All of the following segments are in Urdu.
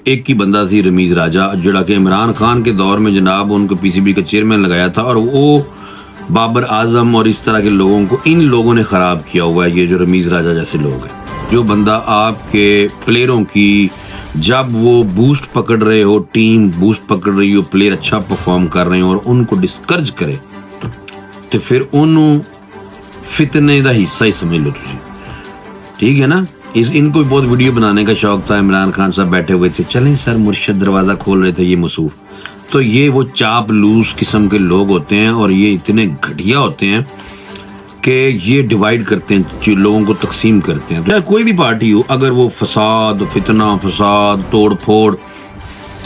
ایک ہی بندہ سی رمیز راجہ جڑا کہ عمران خان کے دور میں جناب ان کو پی سی بی کا چیئرمین لگایا تھا، اور وہ بابر اعظم اور اس طرح کے لوگوں کو ان لوگوں نے خراب کیا ہوا ہے۔ یہ جو رمیز راجہ جیسے لوگ ہیں، جو بندہ آپ کے پلیئروں کی جب وہ بوسٹ پکڑ رہے ہو، ٹیم بوسٹ پکڑ رہی ہو، پلیئر اچھا پرفارم کر رہے ہیں اور ان کو ڈسکرج کرے تو پھر انہوں فتنے دا حصہ ہی سمجھ لو تسی، ٹھیک ہے نا۔ ان کو بھی بہت ویڈیو بنانے کا شوق تھا، عمران خان صاحب بیٹھے ہوئے تھے، چلیں سر مرشد دروازہ کھول رہے تھے، یہ مصروف۔ تو یہ وہ چاپ لوس قسم کے لوگ ہوتے ہیں اور یہ اتنے گھٹیا ہوتے ہیں کہ یہ ڈیوائیڈ کرتے ہیں، لوگوں کو تقسیم کرتے ہیں۔ تو کوئی بھی پارٹی ہو، اگر وہ فساد، فتنہ، فساد، توڑ پھوڑ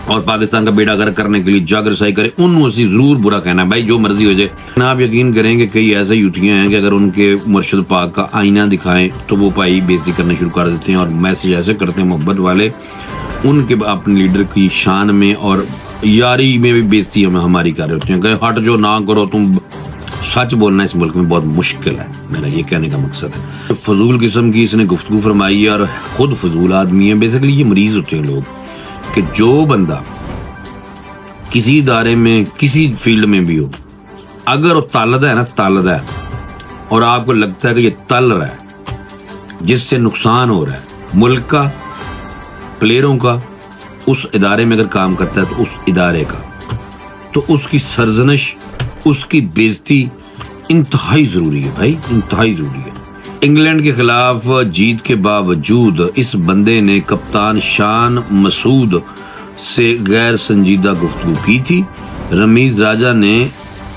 اور پاکستان کا بیڑا غرق کرنے کے لیے جاگ رسائی کرے، انہوں اسی ضرور برا کہنا ہے، بھائی جو مرضی ہو جائے۔ آپ یقین کریں کہ کئی ایسے یوٹیاں ہیں کہ اگر ان کے مرشد پاک کا آئینہ دکھائیں تو وہ بھائی بےزتی کرنا شروع کر دیتے ہیں اور میسج ایسے کرتے ہیں محبت والے، ان کے اپنے لیڈر کی شان میں اور یاری میں بھی بےزتی ہماری کر رہے ہوتے ہیں کہ ہٹ جو نہ کرو تم۔ سچ بولنا اس ملک میں بہت مشکل ہے، میرا یہ کہنے کا مقصد ہے۔ فضول قسم کی اس نے گفتگو فرمائی ہے اور خود فضول آدمی ہے۔ بیسیکلی یہ مریض ہوتے ہیں لوگ کہ جو بندہ کسی ادارے میں کسی فیلڈ میں بھی ہو، اگر وہ طالدہ ہے نا، طالدہ ہے، اور آپ کو لگتا ہے کہ یہ تل رہا ہے، جس سے نقصان ہو رہا ہے ملک کا، پلیئروں کا، اس ادارے میں اگر کام کرتا ہے تو اس ادارے کا، تو اس کی سرزنش، اس کی بےزتی انتہائی ضروری ہے بھائی، انتہائی ضروری ہے۔ انگلینڈ کے خلاف جیت کے باوجود اس بندے نے کپتان شان مسعود سے غیر سنجیدہ گفتگو کی تھی۔ رمیز راجہ نے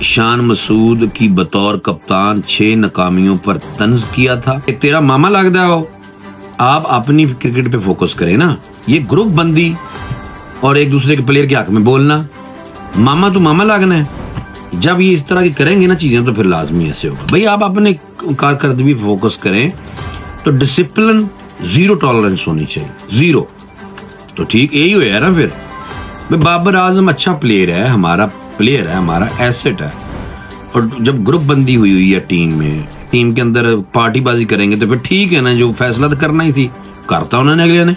شان مسعود کی بطور کپتان 6 ناکامیوں پر طنز کیا تھا۔ تیرا ماما لگتا ہو، آپ اپنی کرکٹ پہ فوکس کریں نا۔ یہ گروپ بندی اور ایک دوسرے کے پلیئر کے حق میں بولنا، ماما تو ماما لگنا ہے۔ جب یہ اس طرح کی کریں گے نا چیزیں تو پھر لازمی ایسے ہوگا بھائی۔ آپ اپنے کارکردگی پہ فوکس کریں تو ڈسپلن، زیرو ٹالرنس ہونی چاہیے، زیرو۔ تو ٹھیک یہی ہوا ہے نا پھر۔ بابر اعظم اچھا پلیئر ہے، ہمارا پلیئر ہے، ہمارا ایسٹ ہے، اور جب گروپ بندی ہوئی ہے ٹیم میں، ٹیم کے اندر پارٹی بازی کریں گے تو پھر ٹھیک ہے نا، جو فیصلہ تو کرنا ہی تھی کرتا انہوں نے اگلے نے۔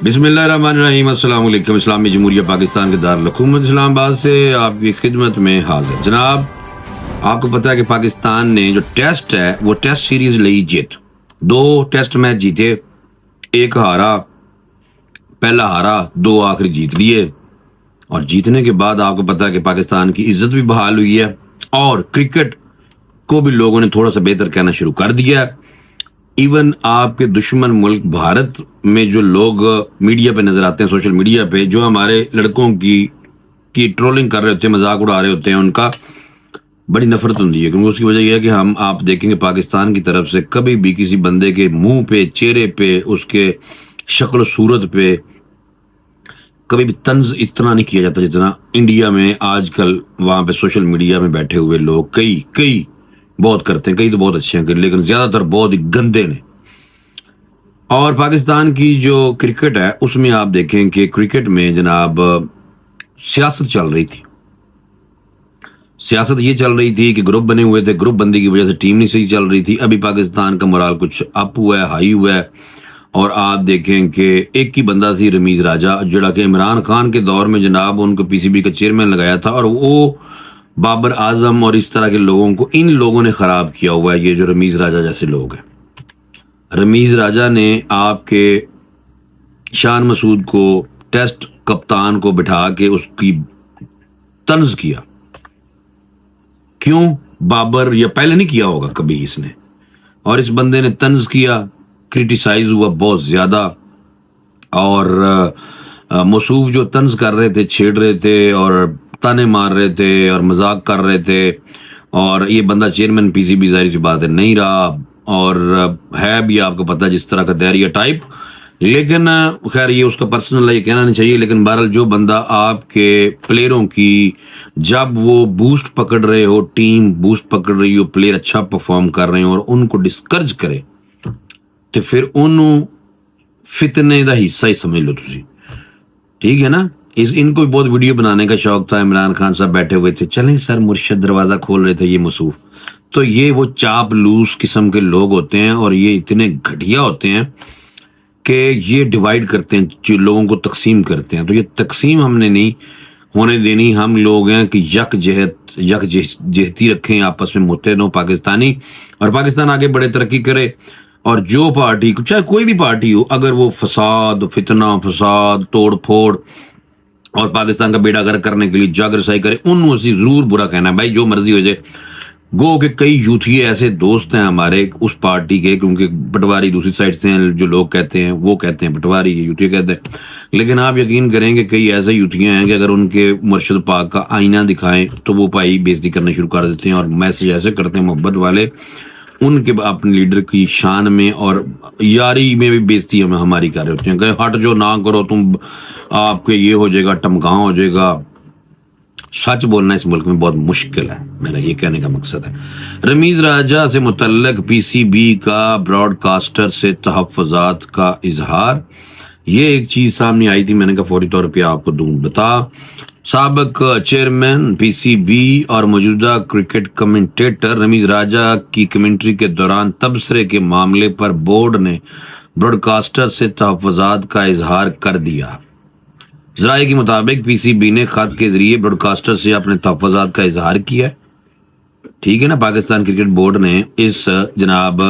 بسم اللہ الرحمن الرحیم، السلام علیکم۔ اسلامی جمہوریہ پاکستان کے دارالحکومت اسلام آباد سے آپ کی خدمت میں حاضر۔ جناب آپ کو پتا ہے کہ پاکستان نے جو ٹیسٹ ہے وہ ٹیسٹ سیریز لئی جیت، 2 ٹیسٹ میچ جیتے، 1 ہارا، پہلا ہارا، 2 آخری جیت لیے، اور جیتنے کے بعد آپ کو پتا ہے کہ پاکستان کی عزت بھی بحال ہوئی ہے اور کرکٹ کو بھی لوگوں نے تھوڑا سا بہتر کہنا شروع کر دیا ہے۔ ایون آپ کے دشمن ملک بھارت میں جو لوگ میڈیا پہ نظر آتے ہیں، سوشل میڈیا پہ، جو ہمارے لڑکوں کی ٹرولنگ کر رہے ہوتے ہیں، مذاق اڑا رہے ہوتے ہیں، ان کا بڑی نفرت ہوتی ہے، کیونکہ اس کی وجہ یہ ہے کہ آپ دیکھیں گے پاکستان کی طرف سے کبھی بھی کسی بندے کے منہ پہ، چہرے پہ، اس کے شکل و صورت پہ کبھی بھی طنز اتنا نہیں کیا جاتا جتنا انڈیا میں آج کل وہاں پہ سوشل میڈیا میں بیٹھے ہوئے لوگ کئی بہت کرتے ہیں، کئی تو بہت اچھے ہیں لیکن زیادہ تر بہت ہی گندے نے۔ اور پاکستان کی جو کرکٹ ہے اس میں آپ دیکھیں کہ کرکٹ میں جناب سیاست چل رہی تھی۔ سیاست یہ چل رہی تھی کہ گروپ بنے ہوئے تھے، گروپ بندی کی وجہ سے ٹیم نہیں صحیح چل رہی تھی۔ ابھی پاکستان کا مورال کچھ اپ ہوا ہے، ہائی ہوا ہے، اور آپ دیکھیں کہ ایک ہی بندہ سی رمیز راجہ جڑا کہ عمران خان کے دور میں جناب ان کو پی سی بی کا چیئرمین لگایا تھا، اور وہ بابر اعظم اور اس طرح کے لوگوں کو ان لوگوں نے خراب کیا ہوا ہے۔ یہ جو رمیز راجہ جیسے لوگ ہیں، رمیز راجہ نے آپ کے شان مسعود کو ٹیسٹ کپتان کو بٹھا کے اس کی طنز کیا۔ کیوں؟ بابر یا پہلے نہیں کیا ہوگا کبھی اس نے، اور اس بندے نے طنز کیا، کرٹیسائز ہوا بہت زیادہ، اور موصوف جو طنز کر رہے تھے، چھیڑ رہے تھے اور تانے مار رہے تھے اور مذاق کر رہے تھے، اور یہ بندہ چیئرمین پی سی بی ظاہر سی بات ہے نہیں رہا، اور ہے بھی آپ کو پتا جس طرح کا دائریہ ٹائپ، لیکن خیر یہ اس کا پرسنل ہے، یہ کہنا نہیں چاہیے، لیکن بہرحال جو بندہ آپ کے پلیئروں کی جب وہ بوسٹ پکڑ رہے ہو، ٹیم بوسٹ پکڑ رہی ہو، پلیئر اچھا پرفارم کر رہے ہیں اور ان کو ڈسکرج کرے تو پھر انہوں فتنے دا حصہ ہی سمجھ لو تسی، ٹھیک ہے نا. ان کو بہت ویڈیو بنانے کا شوق تھا. عمران خان صاحب بیٹھے ہوئے تھے، چلیں سر مرشد دروازہ کھول رہے تھے، یہ مصروف. تو یہ وہ چاپ لوس قسم کے لوگ ہوتے ہیں اور یہ اتنے گھٹیا ہوتے ہیں کہ یہ ڈیوائیڈ کرتے ہیں، جو لوگوں کو تقسیم کرتے ہیں. تو یہ تقسیم ہم نے نہیں ہونے دینی. ہم لوگ ہیں کہ یک جہتی رکھیں، آپس میں متحد ہوں پاکستانی، اور پاکستان آگے بڑے ترقی کرے. اور جو پارٹی چاہے کوئی بھی پارٹی ہو، اگر وہ فساد، فتنہ فساد، توڑ پھوڑ اور پاکستان کا بیڑا گرک کرنے کے لیے جاگ رسائی کرے، انہوں اسی ضرور برا کہنا ہے. بھائی جو مرضی ہو جائے. گو کہ کئی یوتھیے ایسے دوست ہیں ہمارے اس پارٹی کے، کیونکہ پٹواری دوسری سائڈ سے ہیں، جو لوگ کہتے ہیں وہ کہتے ہیں پٹواری، یہ یوتھیے کہتے ہیں. لیکن آپ یقین کریں کہ کئی ایسے یوتھیے ہیں کہ اگر ان کے مرشد پاک کا آئینہ دکھائیں تو وہ بھائی بےزتی کرنا شروع کر دیتے ہیں، اور میسج ایسے کرتے ہیں محبت والے ان کے اپنے لیڈر کی شان میں اور یاری میں بھی بےزتی ہماری کر رہے ہوتے ہیں کہ ہٹ جو نہ کرو تم، آپ کے یہ ہو جائے گا، ٹمکاؤ ہو جائے گا. سچ بولنا اس ملک میں بہت مشکل ہے، میرا یہ کہنے کا مقصد ہے. رمیز راجہ سے متعلق پی سی بی کا براڈ کاسٹر سے تحفظات کا اظہار. یہ ایک چیز سامنے آئی تھی، میں نے کہا فوری طور پہ آپ کو دوں بتا. سابق چیئرمین پی سی بی اور موجودہ کرکٹ کمنٹیٹر رمیز راجہ کی کمنٹری کے دوران تبصرے کے معاملے پر بورڈ نے براڈ کاسٹر سے تحفظات کا اظہار کر دیا. ذرائع کے مطابق پی سی بی نے خط کے ذریعے براڈ کاسٹر سے اپنے تحفظات کا اظہار کیا ہے. ٹھیک ہے نا. پاکستان کرکٹ بورڈ نے اس جناب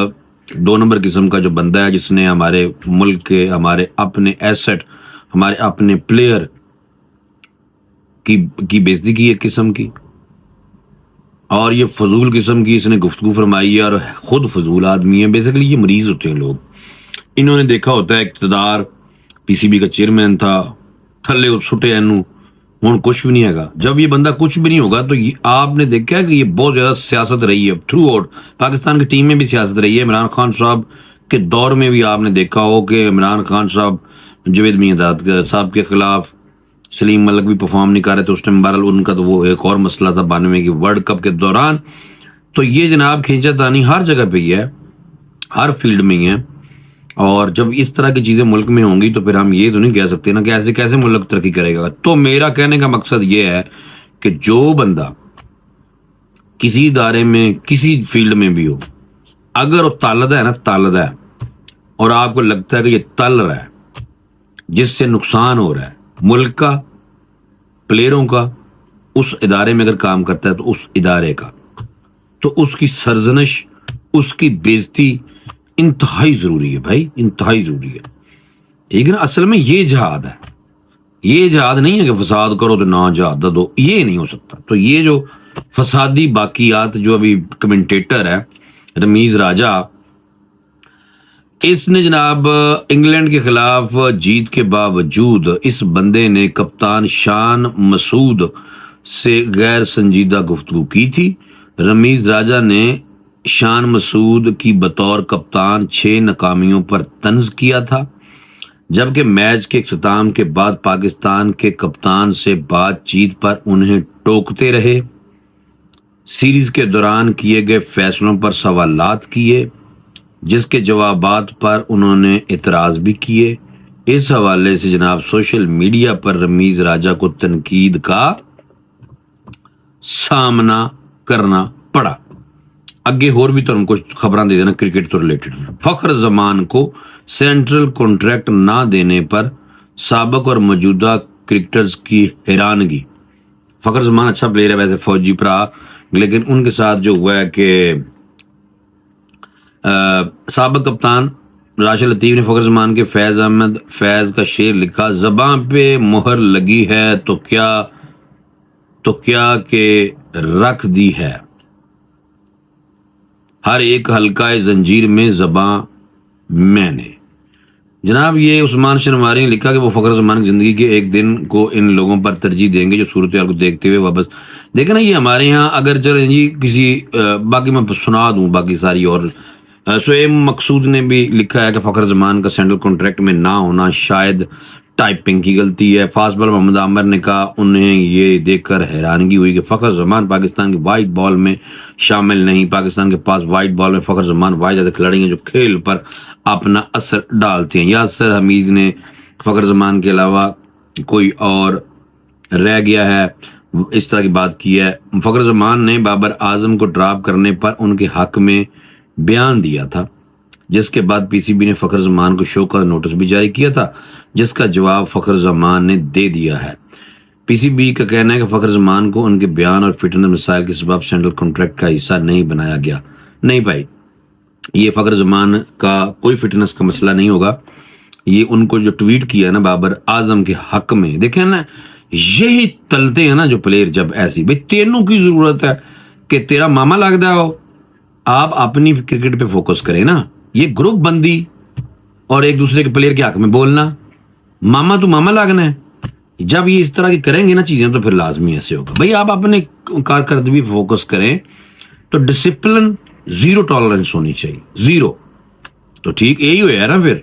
2 نمبر قسم کا جو بندہ ہے جس نے ہمارے ملک کے، ہمارے اپنے ایسٹ، ہمارے اپنے پلیئر کی بےزتی کی ایک قسم کی، اور یہ فضول قسم کی اس نے گفتگو فرمائی ہے، اور خود فضول آدمی ہے. بیسیکلی یہ مریض ہوتے ہیں لوگ. انہوں نے دیکھا ہوتا ہے اقتدار، پی سی بی کا چیئرمین تھا، تھلے سٹے اینو، ہوں کچھ بھی نہیں ہے گا. جب یہ بندہ کچھ بھی نہیں ہوگا تو آپ نے دیکھا ہے کہ یہ بہت زیادہ سیاست رہی ہے تھرو آؤٹ. پاکستان کی ٹیم میں بھی سیاست رہی ہے. عمران خان صاحب کے دور میں بھی آپ نے دیکھا ہو کہ عمران خان صاحب جاوید میاں صاحب کے خلاف سلیم ملک بھی پرفارم نہیں کر رہے تھے اس ٹائم. بہرحال ان کا تو وہ ایک اور مسئلہ تھا 92 کی ورلڈ کپ کے دوران. تو یہ جناب کھینچا تانی ہر جگہ پہ ہی ہے، ہر فیلڈ میں ہی ہے. اور جب اس طرح کی چیزیں ملک میں ہوں گی تو پھر ہم یہ تو نہیں کہہ سکتے نا کہ ایسے کیسے ملک ترقی کرے گا. تو میرا کہنے کا مقصد یہ ہے کہ جو بندہ کسی ادارے میں کسی فیلڈ میں بھی ہو، اگر وہ طالدہ ہے نا، طالدہ ہے، اور آپ کو لگتا ہے کہ یہ تل رہا ہے، جس سے نقصان ہو رہا ہے ملک کا، پلیئروں کا، اس ادارے میں اگر کام کرتا ہے تو اس ادارے کا، تو اس کی سرزنش، اس کی بےزتی انتہائی ضروری ہے بھائی، انتہائی ضروری ہے. ٹھیک ہے نا. اصل میں یہ جہاد ہے، یہ جہاد نہیں ہے کہ فساد کرو تو نہ جہاد دو، یہ نہیں ہو سکتا. تو یہ جو فسادی باقیات جو ابھی کمنٹیٹر ہے رمیز راجہ، اس نے جناب انگلینڈ کے خلاف جیت کے باوجود اس بندے نے کپتان شان مسعود سے غیر سنجیدہ گفتگو کی تھی. رمیز راجہ نے شان مسعود کی بطور کپتان 6 ناکامیوں پر طنز کیا تھا، جبکہ میچ کے اختتام کے بعد پاکستان کے کپتان سے بات چیت پر انہیں ٹوکتے رہے. سیریز کے دوران کیے گئے فیصلوں پر سوالات کیے، جس کے جوابات پر انہوں نے اعتراض بھی کیے. اس حوالے سے جناب سوشل میڈیا پر رمیز راجہ کو تنقید کا سامنا کرنا پڑا. اگے اور بھی تو ہم کچھ خبریں دے دینا کرکٹ تو ریلیٹڈ. فخر زمان کو سینٹرل کانٹریکٹ نہ دینے پر سابق اور موجودہ کرکٹرز کی حیرانگی. فخر زمان اچھا پلیئر ہے ویسے، فوجی پرا، لیکن ان کے ساتھ جو ہوا ہے کہ سابق کپتان راشد لطیف نے فخر زمان کے فیض احمد فیض کا شعر لکھا، زباں پہ مہر لگی ہے تو کیا کہ رکھ دی ہے، ہر ایک حلقہ زنجیر میں زباں میں نے. جناب یہ عثمان شنواری نے لکھا کہ وہ فخر زمان کی زندگی کے ایک دن کو ان لوگوں پر ترجیح دیں گے جو صورتحال کو دیکھتے ہوئے واپس. دیکھیں نا یہ ہمارے یہاں اگر چلیں جی کسی باقی میں سنا دوں باقی ساری. اور سعیم مقصود نے بھی لکھا ہے کہ فخر زمان کا سینٹرل کانٹریکٹ میں نہ ہونا شاید ٹائپنگ کی غلطی ہے. فاسٹ بالر محمد عامر نے کہا انہیں یہ دیکھ کر حیرانگی ہوئی کہ فخر زمان پاکستان کی وائٹ بال میں شامل نہیں. پاکستان کے پاس وائٹ بال میں فخر زمان واحد ایسے کھلاڑی ہیں جو کھیل پر اپنا اثر ڈالتے ہیں. یاسر حمید نے فخر زمان کے علاوہ کوئی اور رہ گیا ہے اس طرح کی بات کی ہے. فخر زمان نے بابر اعظم کو ڈراپ کرنے پر ان کے حق میں بیان دیا تھا، جس کے بعد پی سی بی نے فخر زمان کو شو کا نوٹس بھی جاری کیا تھا، جس کا جواب فخر زمان نے دے دیا ہے. پی سی بی کا کہنا ہے کہ فخر زمان کو ان کے بیان اور فٹنس مسائل کے سبب سینٹرل کانٹریکٹ کا حصہ نہیں بنایا گیا. نہیں بھائی، یہ فخر زمان کا کوئی فٹنس کا مسئلہ نہیں ہوگا. یہ ان کو جو ٹویٹ کیا ہے نا بابر اعظم کے حق میں، دیکھیں نا یہی تلتے ہیں نا جو پلیئر جب ایسی. بھائی تینوں کی ضرورت ہے کہ تیرا ماما لگتا ہو، آپ اپنی کرکٹ پہ فوکس کریں نا. یہ گروپ بندی اور ایک دوسرے کے پلیئر کے حق میں بولنا، ماما تو ماما لگنا ہے. جب یہ اس طرح کی کریں گے نا چیزیں تو پھر لازمی ایسے ہوگا. بھائی آپ اپنے کارکردگی پہ فوکس کریں تو ڈسپلن زیرو ٹالرنس ہونی چاہیے، زیرو. تو ٹھیک یہی ہوا ہے نا پھر.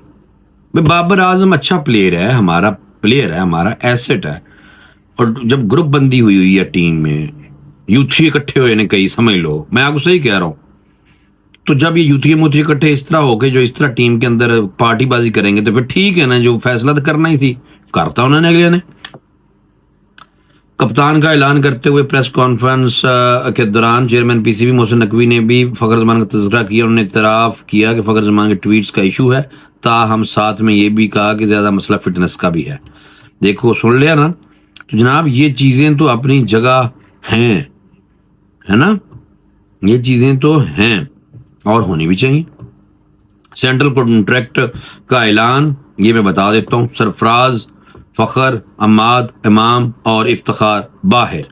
بھائی بابر اعظم اچھا پلیئر ہے، ہمارا پلیئر ہے، ہمارا ایسٹ ہے. اور جب گروپ بندی ہوئی ہے ٹیم میں، یوتھی اکٹھے ہوئے نے کئی، سمجھ لو میں آپ کو صحیح کہہ رہا ہوں. تو جب یہ یوتھی موتھی اکٹھے اس طرح ہو کے جو اس طرح ٹیم کے اندر پارٹی بازی کریں گے تو پھر ٹھیک ہے نا، جو فیصلہ تو کرنا ہی تھی کرتا انہوں نے اگلے نے. کپتان کا اعلان کرتے ہوئے پریس کانفرنس کے دوران chairman P C B Mohsin Naqvi نے بھی فخر زمان کا تذکرہ کیا. انہوں نے اعتراف کیا کہ فخر زمان کے ٹویٹس کا ایشو ہے، تاہم ساتھ میں یہ بھی کہا کہ زیادہ مسئلہ فٹنس کا بھی ہے. دیکھو سن لیا نا. تو جناب یہ چیزیں تو اپنی جگہ ہیں، ہے نا، یہ چیزیں تو ہیں اور ہونی بھی چاہیے. سینٹرل کانٹریکٹ کا اعلان یہ میں بتا دیتا ہوں. سرفراز، فخر، عماد، امام اور افتخار باہر.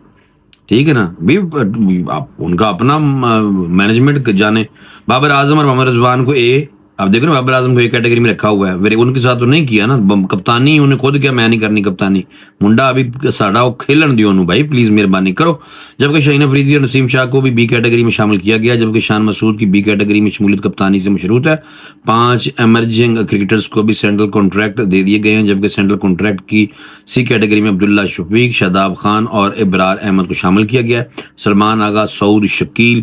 ٹھیک ہے نا بھی، ان کا اپنا مینجمنٹ جانے. بابر اعظم اور محمد رضوان کو اب دیکھو نا، بابر اعظم کو ایک کیٹیگری میں رکھا ہوا ہے. ان کے ساتھ تو نہیں کیا نا کپتانی. انہیں خود کیا میں نہیں کرنی کپتانی، منڈا ابھی ساڑا وہ کھیلن دیو انہوں بھائی پلیز مہربانی کرو. جبکہ شاہین افریدی اور نسیم شاہ کو بھی بی کیٹیگری میں شامل کیا گیا، جبکہ شان مسعود کی بی کیٹیگری میں شمولیت کپتانی سے مشروط ہے. 5 ایمرجنگ کرکٹرز کو بھی سینٹرل کانٹریکٹ دے دیے گئے ہیں، جبکہ سینٹرل کانٹریکٹ کی سی کیٹیگری میں عبداللہ شفیق، شاداب خان اور ابرار احمد کو شامل کیا گیا ہے. سلمان آغا، سعود شکیل،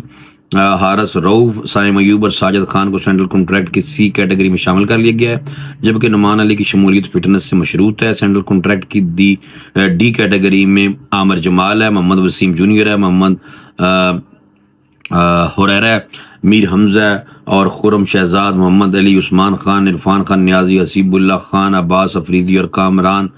حارث رؤوف، سائم ایوب اور ساجد خان کو سینٹرل کانٹریکٹ کی سی کیٹیگری میں شامل کر لیا گیا ہے، جبکہ نعمان علی کی شمولیت فٹنس سے مشروط ہے. سینٹرل کانٹریکٹ کی ڈی کیٹیگری میں عامر جمال ہے، محمد وسیم جونیئر ہے، محمد حریرہ ہے، میر حمزہ اور خرم شہزاد، محمد علی، عثمان خان، عرفان خان نیازی، حسیب اللہ خان، عباس افریدی اور کامران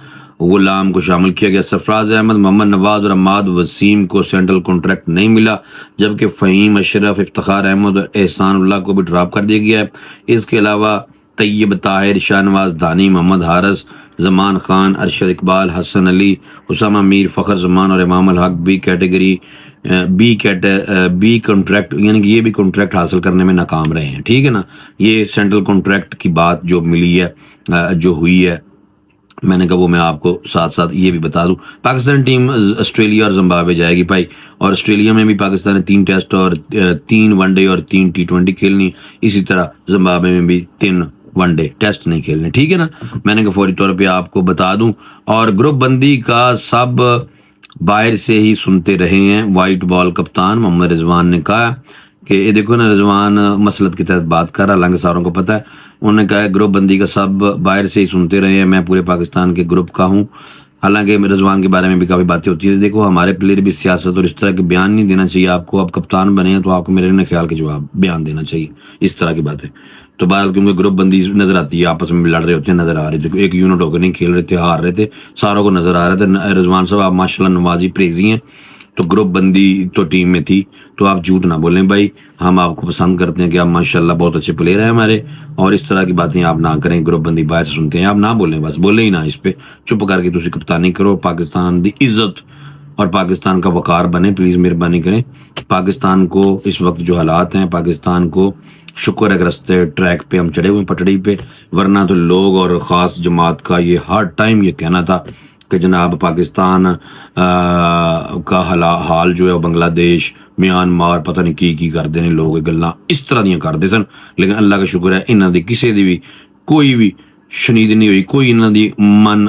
غلام کو شامل کیا گیا. سرفراز احمد، محمد نواز اور عماد وسیم کو سینٹرل کانٹریکٹ نہیں ملا، جبکہ فہیم اشرف، افتخار احمد اور احسان اللہ کو بھی ڈراپ کر دیا گیا ہے. اس کے علاوہ طیب طاہر، شاہ نواز دانی، محمد حارث، زمان خان، ارشد اقبال، حسن علی، اسامہ میر، فخر زمان اور امام الحق بی کیٹیگری بی کانٹریکٹ، یعنی کہ یہ بھی کانٹریکٹ حاصل کرنے میں ناکام رہے ہیں. ٹھیک ہے نا. یہ سینٹرل کانٹریکٹ کی بات جو ملی ہے، جو ہوئی ہے، میں نے کہا وہ میں آپ کو ساتھ ساتھ یہ بھی بتا دوں. پاکستان ٹیم آسٹریلیا اور زمبابوے جائے گی بھائی، اور آسٹریلیا میں بھی پاکستان نے 3 ٹیسٹ اور 3 ون ڈے اور 3 T20 کھیلنی. اسی طرح زمبابوے میں بھی 3 ون ڈے ٹیسٹ نہیں کھیلنے. ٹھیک ہے نا. میں نے کہا فوری طور پہ آپ کو بتا دوں. اور گروپ بندی کا سب باہر سے ہی سنتے رہے ہیں. وائٹ بال کپتان محمد رضوان نے کہا کہ یہ دیکھو نا، رضوان مسلط کے تحت بات کر رہا، حالانکہ ساروں کو پتہ ہے. انہوں نے کہا ہے گروپ بندی کا سب باہر سے ہی سنتے رہے ہیں، میں پورے پاکستان کے گروپ کا ہوں. حالانکہ رضوان کے بارے میں بھی کافی باتیں ہوتی ہیں. دیکھو ہمارے پلیئر بھی سیاست اور اس طرح کے بیان نہیں دینا چاہیے. آپ کو اب کپتان بنے ہیں تو آپ کو میرے خیال کے جواب بیان دینا چاہیے اس طرح کی باتیں. تو بہرحال کیونکہ گروپ بندی نظر آتی ہے، آپس میں بھی لڑ رہے ہوتے ہیں، نظر آ رہے تھے، ایک یونٹ ہو کے نہیں کھیل رہے تھے، ہار رہے تھے، ساروں کو نظر آ رہا تھا. رضوان صاحب آپ ماشاءاللہ نوازی پریزی ہیں، تو گروپ بندی تو ٹیم میں تھی، تو آپ جھوٹ نہ بولیں بھائی. ہم آپ کو پسند کرتے ہیں کہ آپ ماشاءاللہ بہت اچھے پلیئر ہیں ہمارے، اور اس طرح کی باتیں آپ نہ کریں. گروپ بندی باہر سے سنتے ہیں، آپ نہ بولیں، بس بولیں ہی نہ. اس پہ چپ کر کے تسی کپتانی کرو. پاکستان دی عزت اور پاکستان کا وقار بنے، پلیز مہربانی کریں. پاکستان کو اس وقت جو حالات ہیں، پاکستان کو شکر ہے کہ رستے ٹریک پہ ہم چڑھے ہوئے پٹڑی پہ، ورنہ تو لوگ اور خاص جماعت کا یہ ہر ٹائم یہ کہنا تھا کہ جناب پاکستان کا حال جو ہے بنگلہ دیش، میانمار، پتہ نہیں کی کر دے لوگ گلاں اس طرح دیاں کر دے سن. لیکن اللہ کا شکر ہے انہاں دی کسی دی بھی کوئی بھی ਸ਼ਨੀਦ ਨਹੀਂ ਹੋਈ, ਕੋਈ ਇਹਨਾਂ ਦੀ ਮਨ